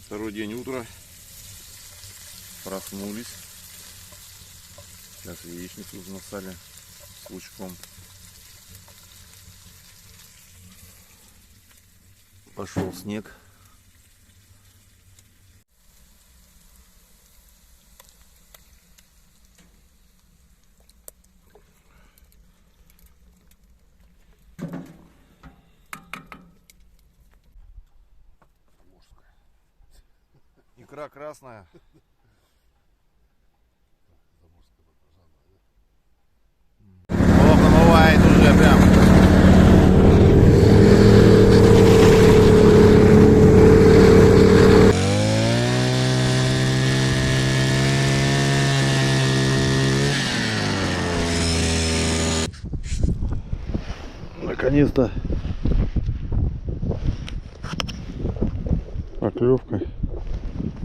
Второй день утра. Проснулись. Сейчас яичницу насали с лучком. Пошел снег. Икра красная. Ох, намывает уже прям. Наконец-то поклевка.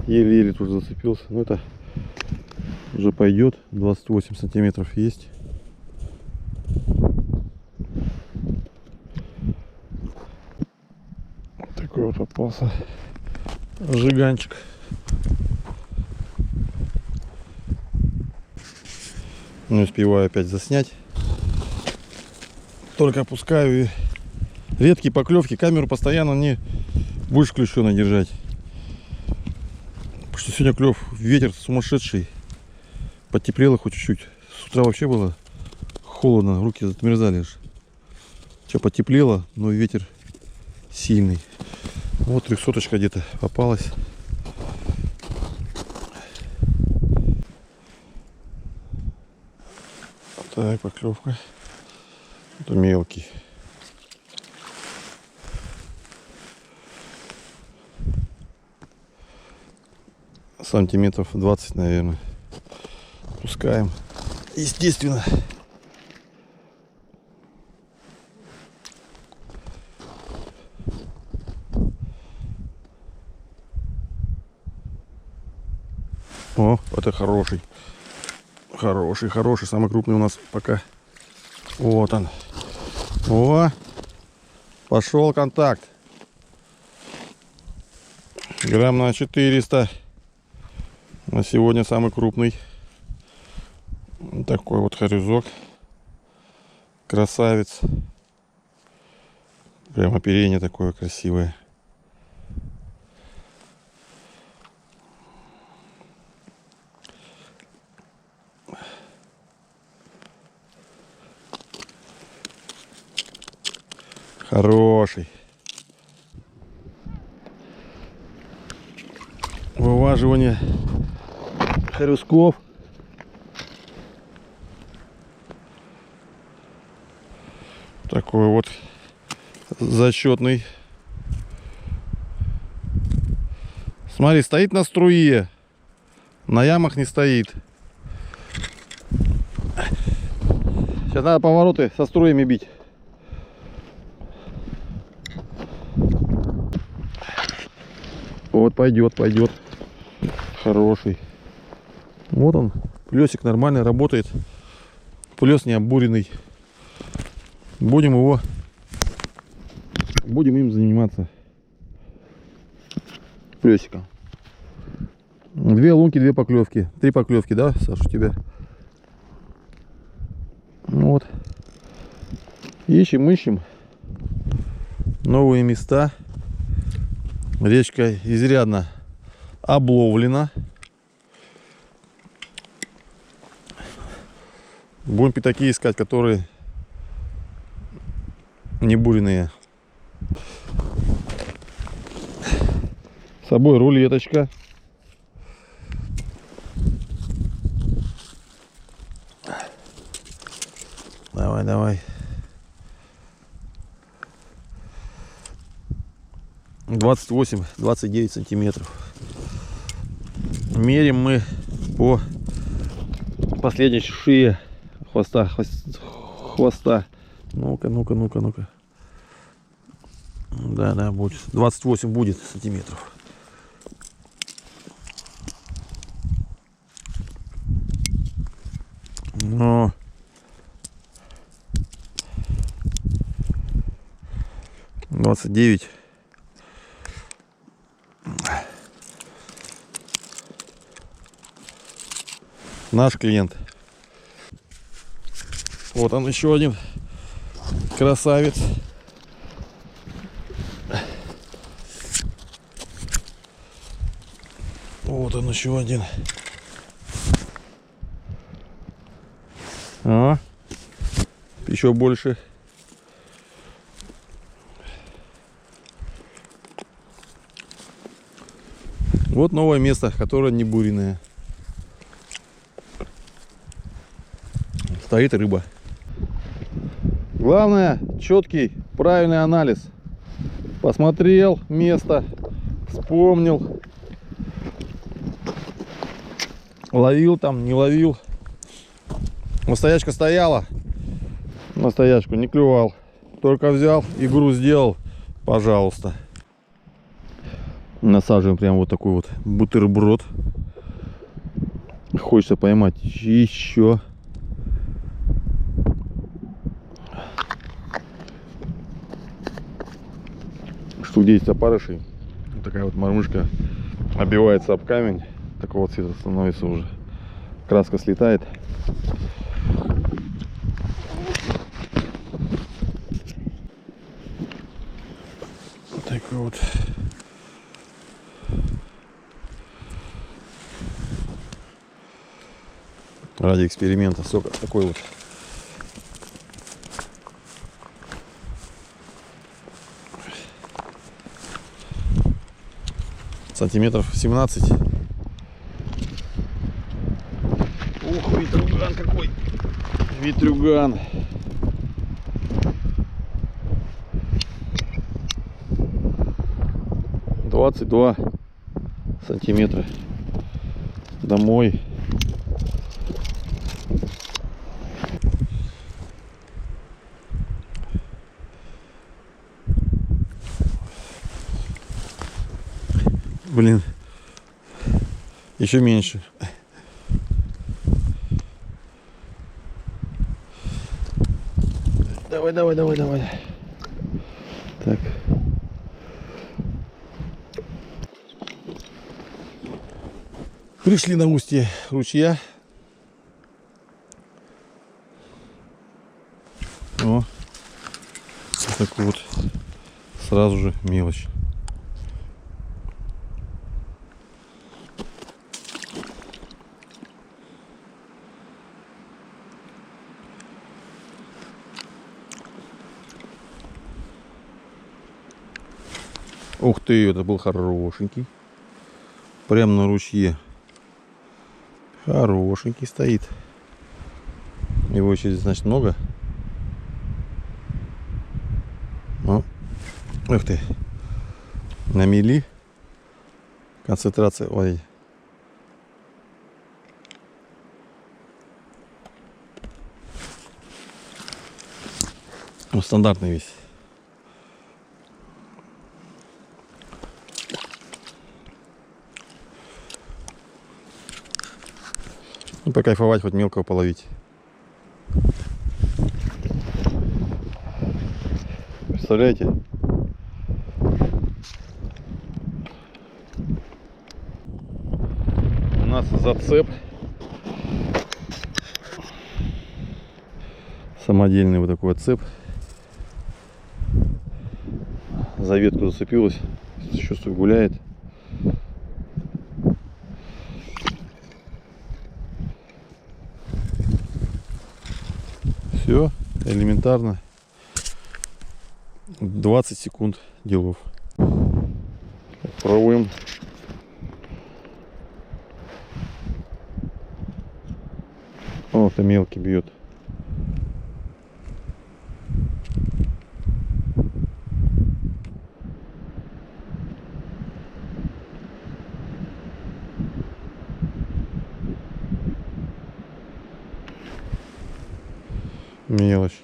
Еле-еле тут зацепился. Но это уже пойдет. 28 сантиметров есть. Такой вот попался жиганчик. Не успеваю опять заснять. Только опускаю, и редкие поклевки. Камеру постоянно не будешь включенной держать. Потому что сегодня клев, ветер сумасшедший. Потеплело хоть чуть-чуть. С утра вообще было холодно, руки замерзали аж. Все потеплело, но ветер сильный. Вот 300-очка где-то попалась. Так, поклевка. Это мелкий. Сантиметров 20, наверное. Пускаем. Естественно. О, это хороший. Хороший. Самый крупный у нас пока. Вот он. О, пошел контакт. Грамм на 400. На сегодня самый крупный. Такой вот хорюзок. Красавец. Прям оперение такое красивое. Хороший. Вываживание хорюзков. Такой вот зачетный. Смотри, стоит на струе. На ямах не стоит. Сейчас надо повороты со струями бить. Вот пойдет. Хороший. Вот он. Плесик нормальный, работает. Плес не обуренный. Будем им заниматься. Плесиком. 2 лунки, 2 поклевки. 3 поклевки, да, Саша, у тебя? Вот. Ищем новые места. Речка изрядно обловлена. Будем пятаки искать, которые не буренные. С собой рулеточка. Давай. 28-29 сантиметров. Мерим мы по последней шее хвоста. Ну-ка. Да, будет. 28 будет сантиметров. Но 29. Наш клиент. Вот он, еще один красавец. Вот он, еще один. Еще больше. Вот новое место, которое не буренное. Стоит рыба. Главное, четкий, правильный анализ. Посмотрел место, вспомнил. Ловил там, не ловил. Настоячка стояла. Настоячку не клювал. Только взял, игру сделал. Пожалуйста. Насаживаем прям вот такой вот бутерброд. Хочется поймать еще. Штук 10 опарышей. Вот такая вот мормышка оббивается об камень. Такого цвета становится уже. Краска слетает. Вот такой вот. Ради эксперимента сок такой вот. Сантиметров 17. Ух, ветрюган какой! Ветрюган! — 22 сантиметра. Домой. Блин, еще меньше. Давай, давай, давай, давай. Так. Пришли на устье ручья. О, вот так вот. Сразу же мелочь. Ух ты, это был хорошенький. Прям на ручье. Хорошенький стоит. Его еще здесь, значит, много. Ну, ух ты. На мели. Концентрация. Ой. Ну, стандартный весь. Ну, покайфовать, хоть мелкого половить. Представляете? У нас зацеп. Самодельный вот такой вот цеп. За ветку зацепилась. Чувствую, гуляет. Все элементарно. 20 секунд делов. Пробуем. О, это мелкий бьет. Мелочь.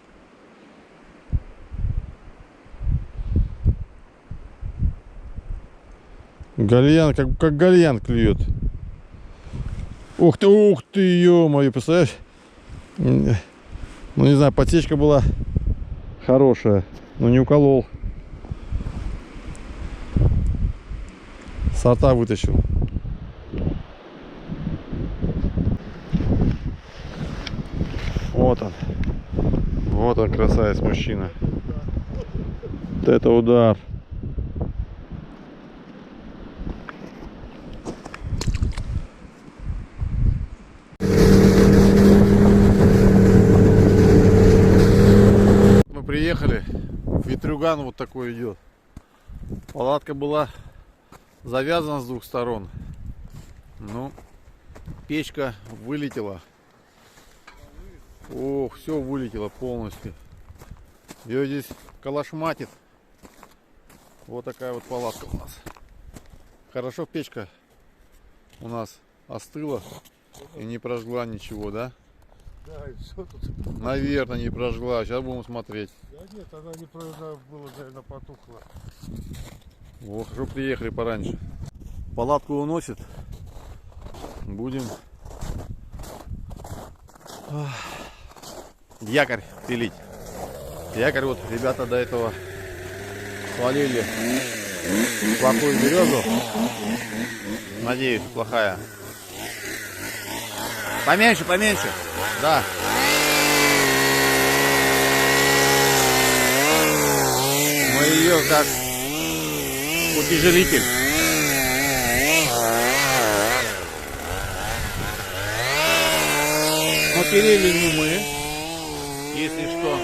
Гальян, как гальян клюет. Ух ты, ё-моё, представляешь? Ну, не знаю, подсечка была хорошая, но не уколол. Сорта вытащил. Вот он. Вот он, красавец мужчина. Вот это удар. Мы приехали. Ветрюган вот такой идет. Палатка была завязана с двух сторон. Ну, печка вылетела. Ох, все вылетело полностью. Ее здесь калашматит. Вот такая вот палатка у нас. Хорошо, печка у нас остыла и не прожгла ничего, да? Да, и все тут. Наверное, не прожгла. Сейчас будем смотреть. Да нет, она не прожгла, была, наверное, потухла. Вот, хорошо, приехали пораньше. Палатку уносит. Будем якорь пилить. Якорь вот ребята до этого свалили плохую березу. Надеюсь, плохая. Поменьше, поменьше. Да. Мы ее как утяжелитель. Но пилили не мы, если что.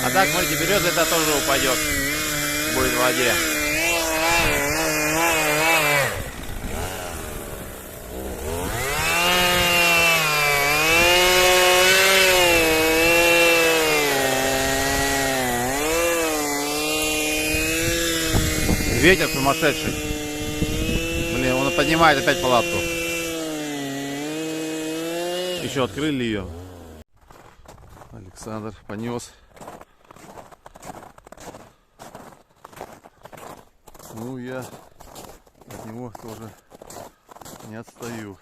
А так, смотрите, береза это тоже упадет. Будет в воде. Ветер сумасшедший. Блин, он поднимает опять палатку. Еще открыли ее. Александр понес. Ну, я от него тоже не отстаю.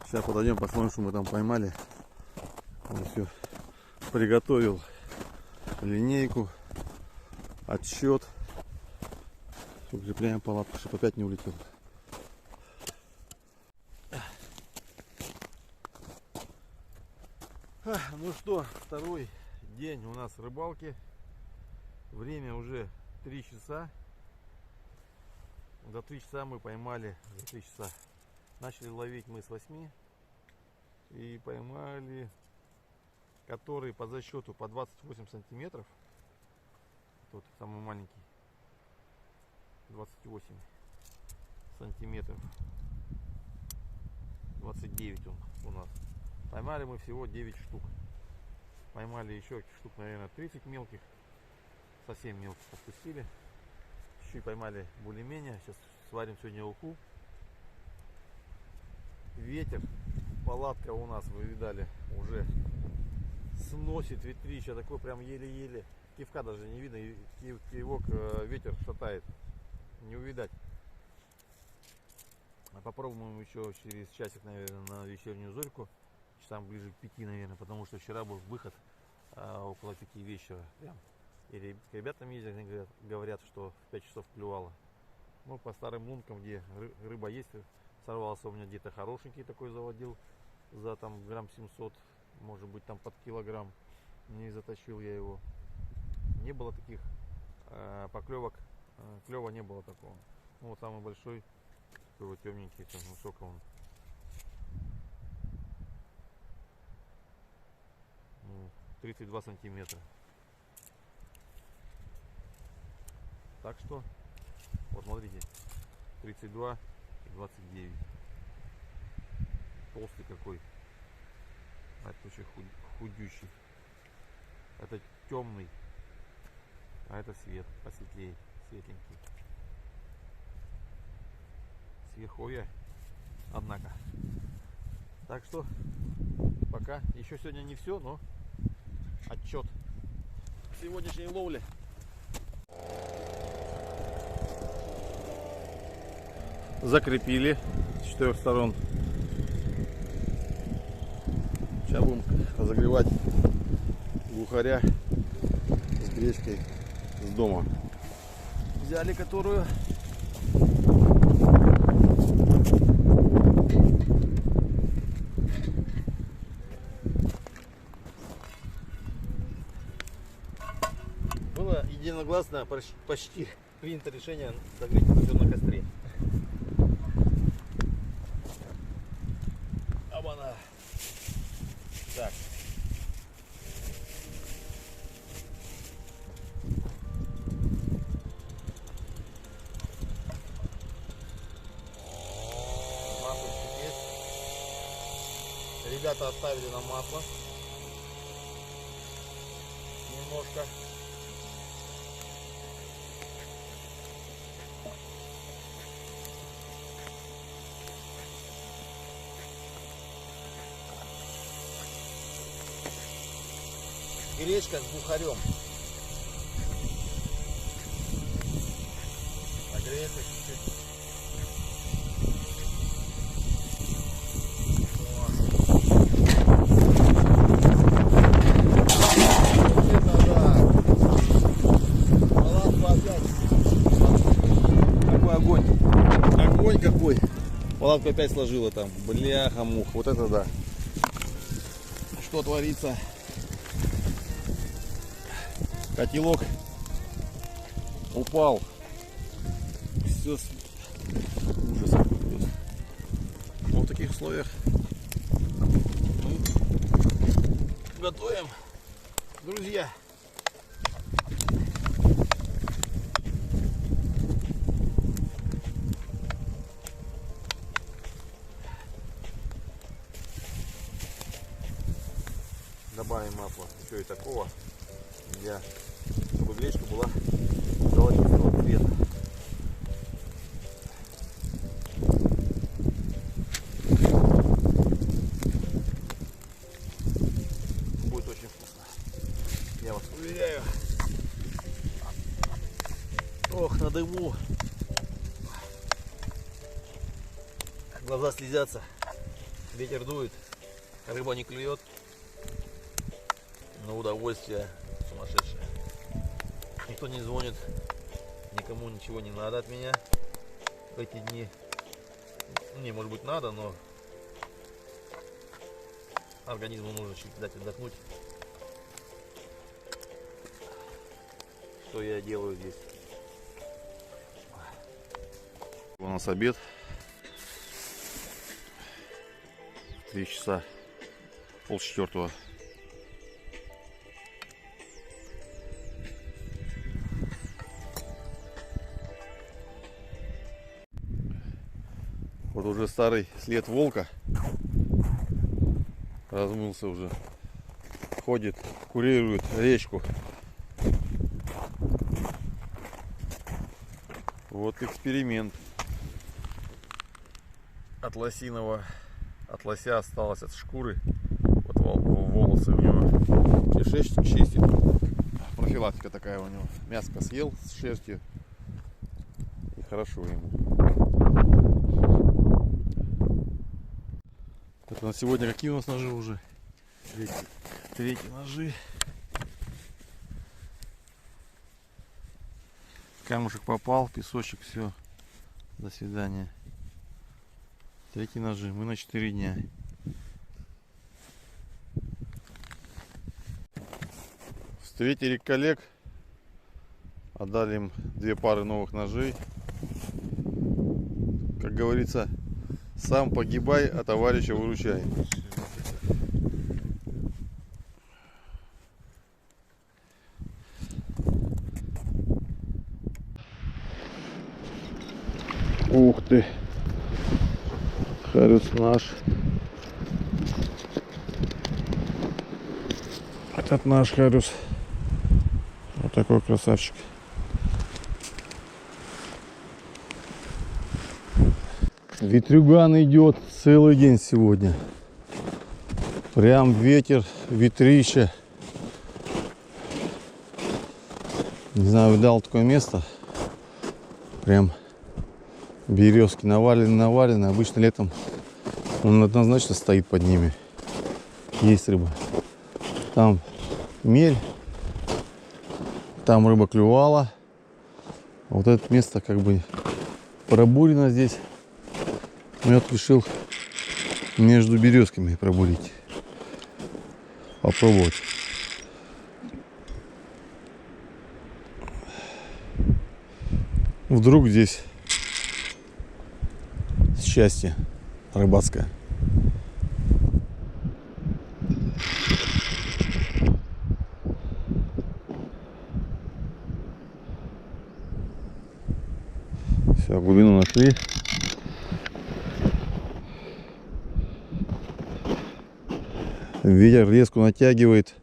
Сейчас подойдем, посмотрим, что мы там поймали. Он все приготовил. Линейку, отсчет. Укрепляем палатку, чтобы опять не улетел. Ну что, второй день у нас рыбалки. Время уже 3 часа. За 3 часа мы поймали, за 3 часа. Начали ловить мы с 8. И поймали, который по засчету по 28 сантиметров. Тот самый маленький. 28 сантиметров. 29 он у нас. Поймали мы всего 9 штук. Поймали еще штук, наверное, 30 мелких. Совсем мелких отпустили. Чуть-чуть поймали более-менее. Сейчас сварим сегодня уху. Ветер. Палатка у нас, вы видали, уже сносит ветрища. Такой прям еле-еле. Кивка даже не видно. Кивок ветер шатает. Не увидать. Попробуем еще через часик, наверное, на вечернюю зорьку. Часам ближе к 5, наверное, потому что вчера был выход около 5 вечера. Прям. И ребята ездят, говорят, что в 5 часов клювало. Ну, по старым лункам, где рыба есть, сорвался у меня где-то хорошенький такой, заводил за там грамм 700, может быть там под килограмм. Не затащил я его. Не было таких поклевок, клева не было такого. Ну, вот самый большой, такой вот темненький, там, ну, сколько он. 32 сантиметра. Так что, вот смотрите, 32 и 29. Толстый какой. А это очень худющий. Это темный, а это свет, посветлее, светленький. Сверховья, однако. Так что, пока. Еще сегодня не все, но отчет сегодняшней ловли. Закрепили с 4 сторон. Сейчас будем разогревать глухаря с гречкой с дома. Взяли которую. Было единогласно почти принято решение согреть костер на костре. Обана. Так. Масло есть. Ребята оставили нам масло. Немножко. Гречка с бухарем. Нагреется чуть-чуть. Это да. Палатку опять. Какой огонь. Огонь какой. Палатку опять сложила там. Бляха-мух. Вот это да. Что творится? Котелок упал. Все ужас. Вот в таких условиях мы готовим, друзья. Добавим масло еще и такого, чтобы гречка была золотистого цвета. Будет очень вкусно, я вас уверяю. Ох, на дыму. Глаза слезятся, ветер дует, рыба не клюет. Но удовольствие сумасшедшее. Никто не звонит, никому ничего не надо от меня в эти дни. Не, может быть надо, но организму нужно чуть дать отдохнуть. Что я делаю здесь? У нас обед. 3 часа, полчетвертого. Вот уже старый след волка размылся уже, ходит, курирует речку. Вот эксперимент. От лосиного, от лося осталось от шкуры, вот волосы у него, кишечник чистит. Профилактика такая у него. Мяско съел с шерстью и хорошо ему. Так, на сегодня какие у нас ножи уже? Третьи ножи. Камушек попал, песочек, все. До свидания. Третьи ножи. Мы на 4 дня. Встретили коллег. Отдали им 2 пары новых ножей. Как говорится, сам погибай, а товарища выручай. Ух ты! Харюс наш. Этот наш Харюс. Вот такой красавчик. Ветрюган идет целый день сегодня. Прям ветер, ветрище. Не знаю, видал такое место. Прям березки навалены. Обычно летом он однозначно стоит под ними. Есть рыба. Там мель. Там рыба клювала. Вот это место как бы пробурено здесь. Но я решил между березками пробурить. Попробовать. Вдруг здесь счастье рыбацкое. Все, глубину нашли. Ветер леску натягивает.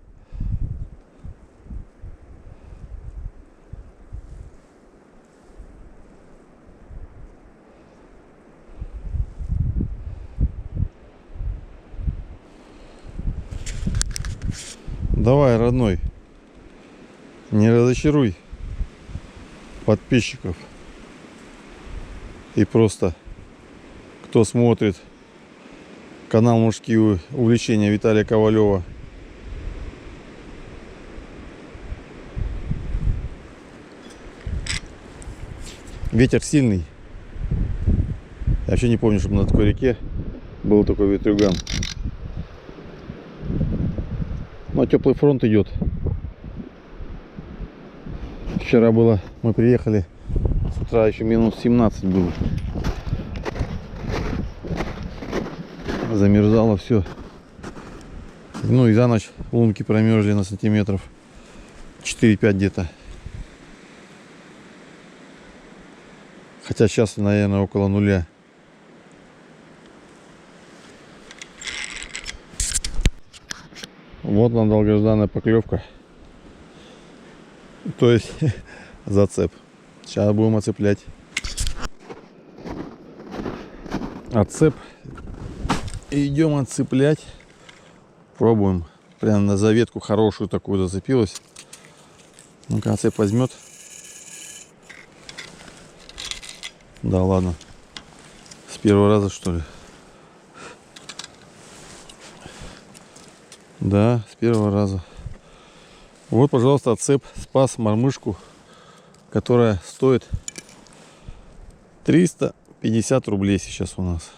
Давай, родной, не разочаруй подписчиков и просто кто смотрит канал «Мужские увлечения» Виталия Ковалева. Ветер сильный. Я вообще не помню, чтобы на такой реке был такой ветрюган. Но теплый фронт идет. Вчера было, мы приехали, с утра еще минус 17 было. Замерзало все. Ну и за ночь лунки промерзли на сантиметров 4-5 где-то. Хотя сейчас, наверное, около нуля. Вот она, долгожданная поклевка. То есть зацеп. Сейчас будем оцеплять. Отцеп. Идем отцеплять. Пробуем. Прям на заветку хорошую такую зацепилась. Ну-ка, отцеп возьмет. Да ладно. С первого раза, что ли? Да, с первого раза. Вот, пожалуйста, отцеп спас мормышку, которая стоит 350 рублей сейчас у нас.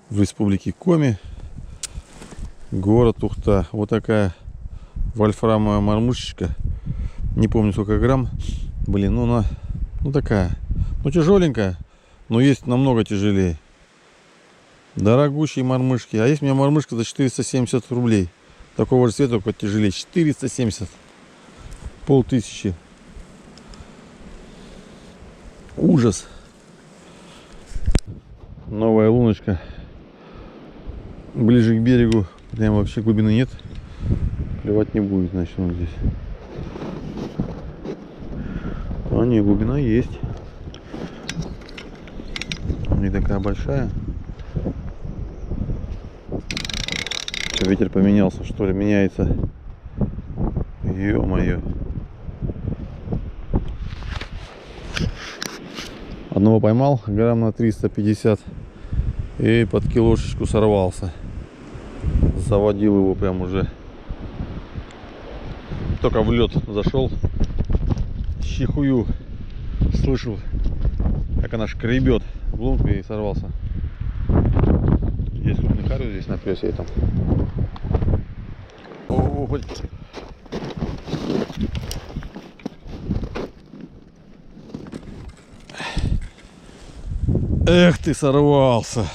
В республике Коми, город Ухта. Вот такая вольфрамовая мормышечка. Не помню, сколько грамм. Блин, ну она, ну такая. Ну тяжеленькая, но есть намного тяжелее. Дорогущие мормышки. А есть у меня мормышка за 470 рублей. Такого же цвета, только тяжелее. 470. 500. Ужас. Новая луночка. Ближе к берегу. Прям вообще глубины нет. Клевать не будет, значит, он здесь. А не, глубина есть. Не такая большая. Ветер поменялся, что ли, меняется. Ё-моё. Одного поймал, грамм на 350. И под килошечку сорвался. Заводил его прям уже. Только в лед зашел. Чихую. Слышу, как она шкребет в лунку, и сорвался. Есть крупный харю здесь на плесе этом. Ой. Эх ты, сорвался.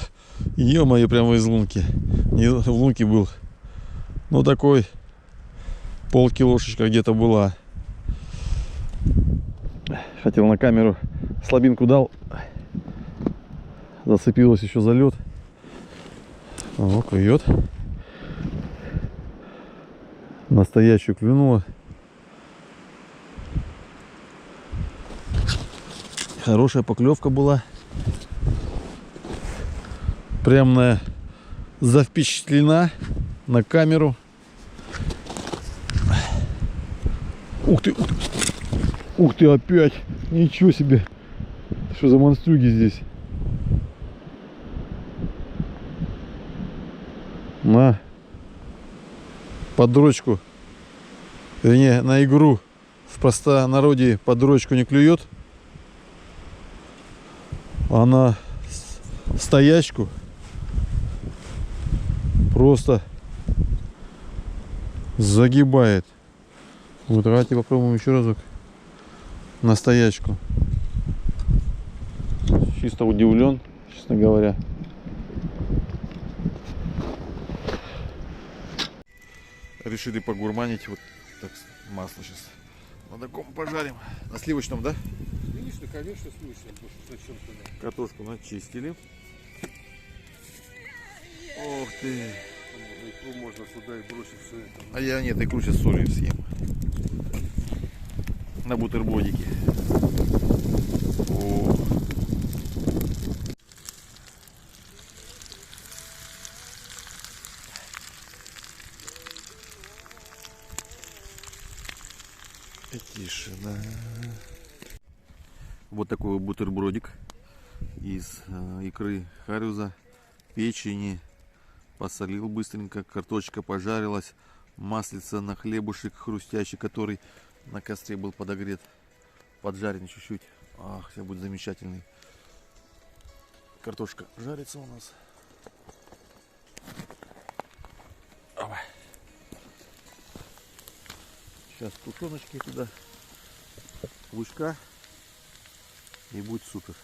Ё-моё, прямо из лунки. Не в лунке был. Ну такой полкилошечка где-то была. Хотел на камеру, слабинку дал. Зацепилась еще за лед. О, клюет. Настоящую клюнула. Хорошая поклевка была. Прям завпечатлена на камеру. Ух ты, ух ты. Ух ты, опять. Ничего себе. Что за монстрюги здесь? На подрочку, вернее, на игру в простонародье подрочку не клюет, а на стоячку просто загибает. Вот давайте попробуем еще разок на стоячку. чисто удивлен, честно говоря. Решили погурманить. Вот так масло сейчас на таком пожарим. На сливочном, да? Конечно, конечно, слышно. Зачем туда? Картошку начистили. Ох ты. Икру можно сюда и бросить все это. А я нет, икру сейчас солью съем. На бутербродике. О. Тишина. Вот такой вот бутербродик из икры харюза, печени. Посолил быстренько, картошечка пожарилась, маслица на хлебушек хрустящий, который на костре был подогрет, поджарен чуть-чуть. Ах, сейчас будет замечательный. Картошка жарится у нас. Опа. Сейчас тушеночки туда, лучка, и будет супер.